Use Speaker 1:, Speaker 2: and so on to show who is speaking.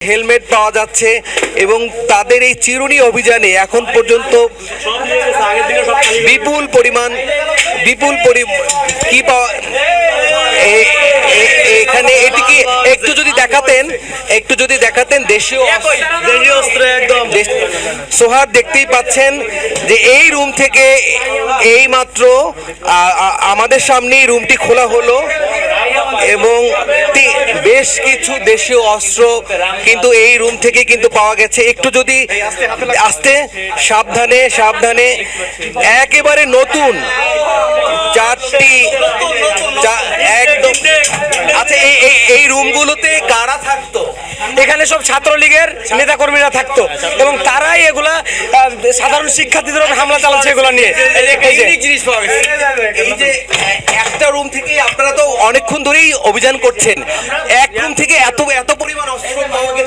Speaker 1: Helmet পাওয়া যাচ্ছে এবং তাদের এই চিরুনি অভিযানে এখন পর্যন্ত বিপুল কি পাওয়া এখানে এটি কি একটু যদি দেখাতেন দেশীয় অস্ত্র একদম সোহার দেখতেই পাচ্ছেন যে এই রুম থেকে এই মাত্র আমাদের সামনেই রুমটি খোলা হলো এবং বেশ কিছু দেশীয় অস্ত্র কিন্তু এই রুম থেকে কিন্তু পাওয়া গেছে। একটু যদি আস্তে সাবধানে একেবারে নতুন চারটি একদম। আচ্ছা, এই রুমগুলোতে কারা থাকতো?
Speaker 2: এখানে সব ছাত্রলীগের নেতাকর্মীরা থাকতো এবং তারাই এগুলা সাধারণ শিক্ষার্থীদের উপর হামলা চালাচ্ছে এগুলা নিয়ে।
Speaker 1: এই যে একটা রুম থেকে আপনারা তো অনেকক্ষণ ধরেই অভিযান করছেন, এক রুম থেকে এত পরিমাণ অস্ত্র পাওয়া গেছে।